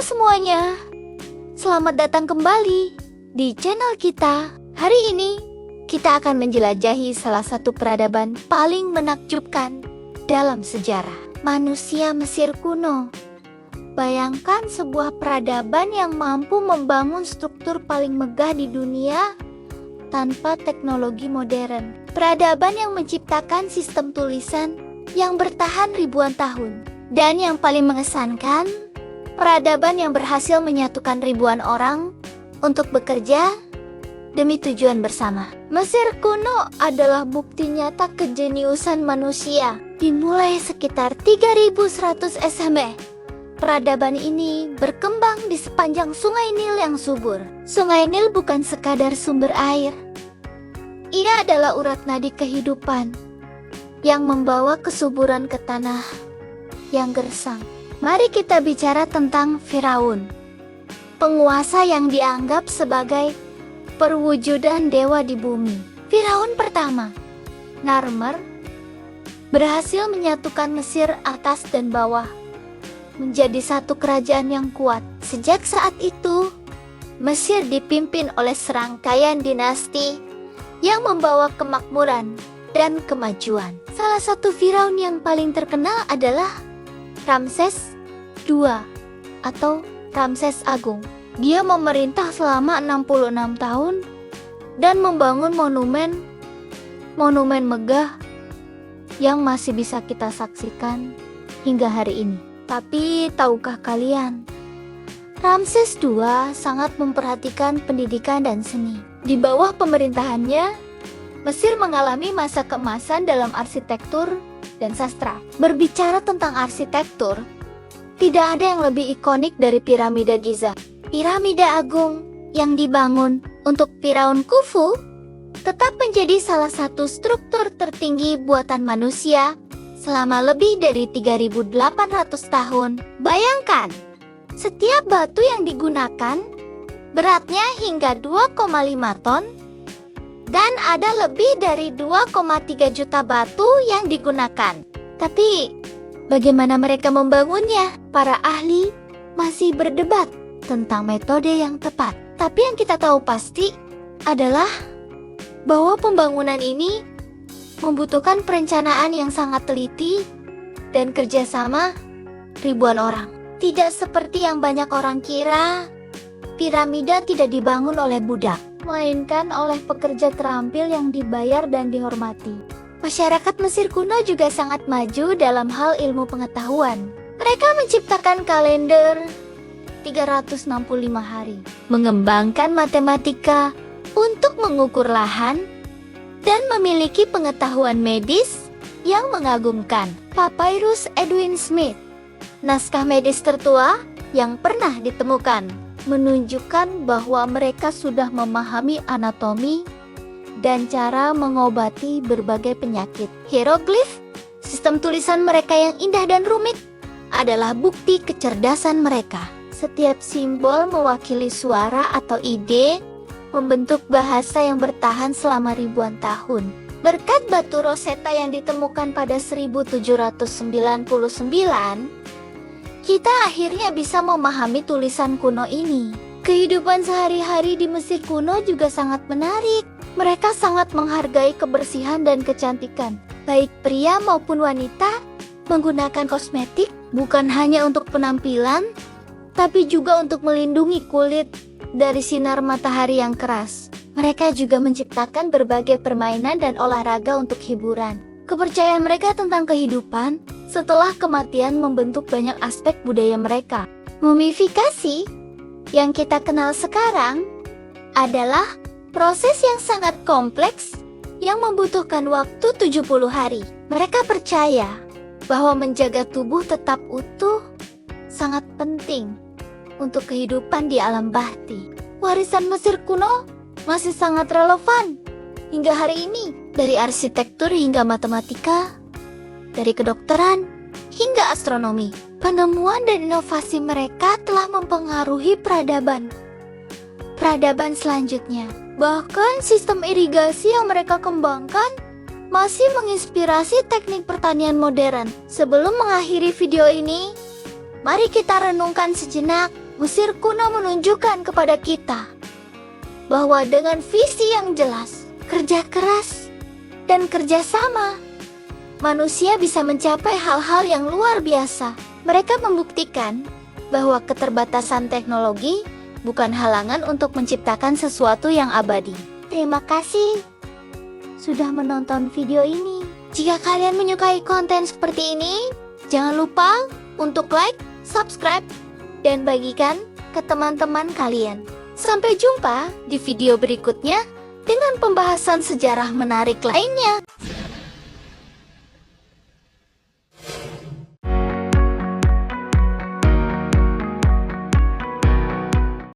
Halo semuanya, selamat datang kembali di channel kita. Hari ini kita akan menjelajahi salah satu peradaban paling menakjubkan dalam sejarah, manusia Mesir kuno. Bayangkan sebuah peradaban yang mampu membangun struktur paling megah di dunia tanpa teknologi modern. Peradaban yang menciptakan sistem tulisan yang bertahan ribuan tahun. Dan yang paling mengesankan, peradaban yang berhasil menyatukan ribuan orang untuk bekerja demi tujuan bersama. Mesir kuno adalah bukti nyata kejeniusan manusia. Dimulai sekitar 3100 SME, peradaban ini berkembang di sepanjang Sungai Nil yang subur. Sungai Nil bukan sekadar sumber air. Ia adalah urat nadi kehidupan yang membawa kesuburan ke tanah yang gersang. Mari kita bicara tentang Firaun, penguasa yang dianggap sebagai perwujudan dewa di bumi. Firaun pertama, Narmer, berhasil menyatukan Mesir atas dan bawah menjadi satu kerajaan yang kuat. Sejak saat itu, Mesir dipimpin oleh serangkaian dinasti yang membawa kemakmuran dan kemajuan. Salah satu Firaun yang paling terkenal adalah Ramses II atau Ramses Agung. Dia memerintah selama 66 tahun dan membangun monumen megah yang masih bisa kita saksikan hingga hari ini. Tapi tahukah kalian, Ramses II sangat memperhatikan pendidikan dan seni. Di bawah pemerintahannya, Mesir mengalami masa keemasan dalam arsitektur dan sastra. Berbicara tentang arsitektur, tidak ada yang lebih ikonik dari piramida Giza. Piramida Agung yang dibangun untuk Firaun Khufu tetap menjadi salah satu struktur tertinggi buatan manusia selama lebih dari 3.800 tahun. Bayangkan, setiap batu yang digunakan beratnya hingga 2,5 ton dan ada lebih dari 2,3 juta batu yang digunakan. Tapi, bagaimana mereka membangunnya? Para ahli masih berdebat tentang metode yang tepat. Tapi yang kita tahu pasti adalah bahwa pembangunan ini membutuhkan perencanaan yang sangat teliti dan kerjasama ribuan orang. Tidak seperti yang banyak orang kira, piramida tidak dibangun oleh budak, melainkan oleh pekerja terampil yang dibayar dan dihormati. Masyarakat Mesir kuno juga sangat maju dalam hal ilmu pengetahuan. Mereka menciptakan kalender 365 hari, mengembangkan matematika untuk mengukur lahan, dan memiliki pengetahuan medis yang mengagumkan. Papyrus Edwin Smith, naskah medis tertua yang pernah ditemukan, menunjukkan bahwa mereka sudah memahami anatomi dan cara mengobati berbagai penyakit. Hieroglif, sistem tulisan mereka yang indah dan rumit, adalah bukti kecerdasan mereka. Setiap simbol mewakili suara atau ide, membentuk bahasa yang bertahan selama ribuan tahun. Berkat batu Rosetta yang ditemukan pada 1799, kita akhirnya bisa memahami tulisan kuno ini. Kehidupan sehari-hari di Mesir kuno juga sangat menarik. Mereka sangat menghargai kebersihan dan kecantikan. Baik pria maupun wanita menggunakan kosmetik bukan hanya untuk penampilan, tapi juga untuk melindungi kulit dari sinar matahari yang keras. Mereka juga menciptakan berbagai permainan dan olahraga untuk hiburan. Kepercayaan mereka tentang kehidupan setelah kematian membentuk banyak aspek budaya mereka. Mumifikasi yang kita kenal sekarang adalah proses yang sangat kompleks yang membutuhkan waktu 70 hari. Mereka percaya bahwa menjaga tubuh tetap utuh sangat penting untuk kehidupan di alam bahti. Warisan Mesir kuno masih sangat relevan hingga hari ini. Dari arsitektur hingga matematika, dari kedokteran hingga astronomi, penemuan dan inovasi mereka telah mempengaruhi peradaban selanjutnya. Bahkan sistem irigasi yang mereka kembangkan masih menginspirasi teknik pertanian modern. Sebelum mengakhiri video ini, mari kita renungkan sejenak. Mesir kuno menunjukkan kepada kita bahwa dengan visi yang jelas, kerja keras, dan kerjasama, manusia bisa mencapai hal-hal yang luar biasa. Mereka membuktikan bahwa keterbatasan teknologi bukan halangan untuk menciptakan sesuatu yang abadi. Terima kasih sudah menonton video ini. Jika kalian menyukai konten seperti ini, jangan lupa untuk like, subscribe, dan bagikan ke teman-teman kalian. Sampai jumpa di video berikutnya dengan pembahasan sejarah menarik lainnya.